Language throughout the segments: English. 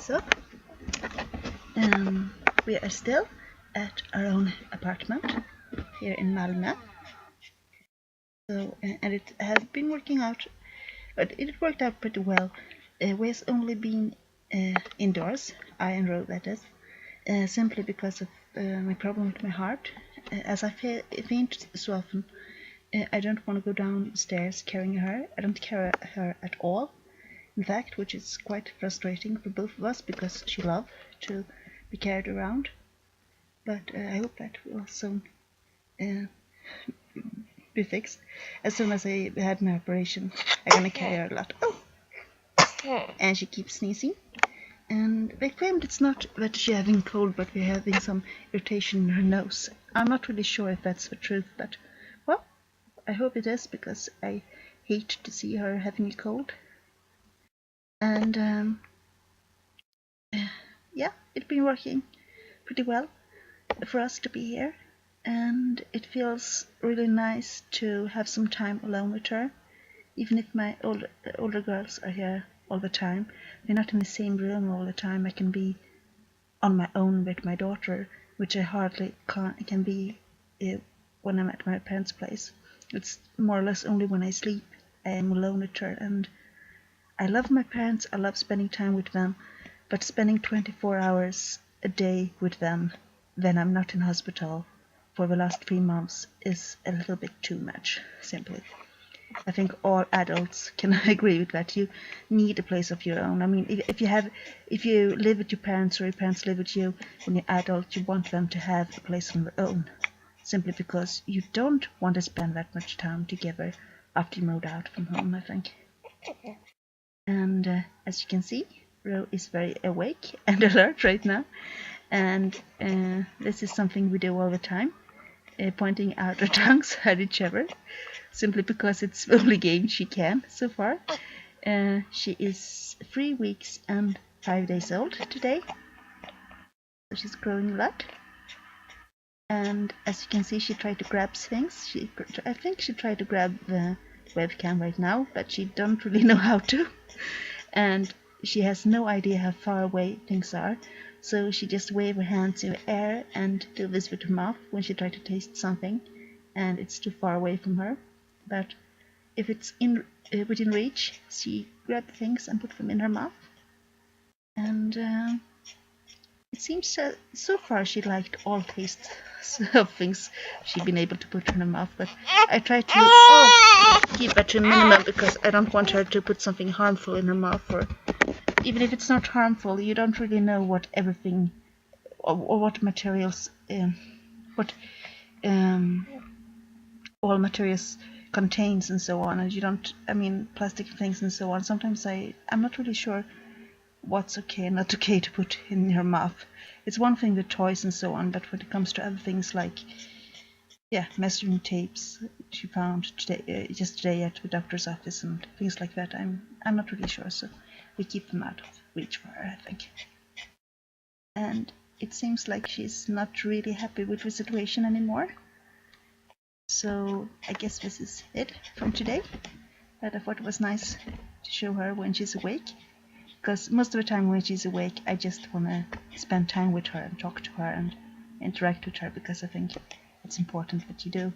So, we are still at our own apartment here in Malmö. So, and it has been working out, but it worked out pretty well. We've only been indoors, I and Ro, that is, simply because of my problem with my heart. As I faint so often, I don't want to go downstairs carrying her. I don't carry her at all. In fact, which is quite frustrating for both of us because she loves to be carried around. But I hope that will soon be fixed. As soon as I had my operation, I'm gonna carry her a lot. Oh, and she keeps sneezing. And they claimed it's not that she's having cold, but we're having some irritation in her nose. I'm not really sure if that's the truth, but well, I hope it is because I hate to see her having a cold. And yeah, it's been working pretty well for us to be here, and it feels really nice to have some time alone with her. Even if my older girls are here all the time, we're not in the same room all the time. I can be on my own with my daughter, which I hardly can be when I'm at my parents' place. It's more or less only when I sleep I am alone with her, and I love my parents, I love spending time with them, but spending 24 hours a day with them when I'm not in hospital for the last 3 months is a little bit too much, simply. I think all adults can agree with that. You need a place of your own. I mean, if you live with your parents or your parents live with you when you're adult, you want them to have a place on their own, simply because you don't want to spend that much time together after you moved out from home, I think. And as you can see, Ro is very awake and alert right now, and this is something we do all the time, pointing out our tongues at each other, simply because it's the only game she can so far. She is 3 weeks and 5 days old today, so she's growing a lot. And as you can see, she tried to grab things. I think she tried to grab the webcam right now, but she don't really know how to, and she has no idea how far away things are, so she just waves her hands in the air and do this with her mouth when she tries to taste something and it's too far away from her. But if it's within reach, she grabs things and puts them in her mouth, and it seems so far she liked all tastes of things she'd been able to put in her mouth, but I try to keep it to a minimum because I don't want her to put something harmful in her mouth. Or even if it's not harmful, you don't really know what everything or what materials all materials contains and so on, and you don't, I mean, plastic things and so on. Sometimes I'm not really sure what's okay and not okay to put in her mouth. It's one thing with toys and so on, but when it comes to other things like measuring tapes she found just today at the doctor's office and things like that, I'm not really sure, so we keep them out of reach for her, I think. And it seems like she's not really happy with the situation anymore, so I guess this is it from today. But I thought it was nice to show her when she's awake, because most of the time when she's awake I just want to spend time with her and talk to her and interact with her, because I think it's important that you do,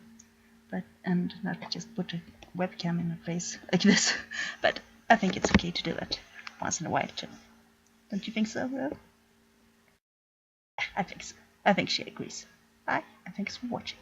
and not just put a webcam in her face like this. But I think it's okay to do it once in a while too. Don't you think so, Ro? I think so. I think she agrees. Bye, and thanks for watching.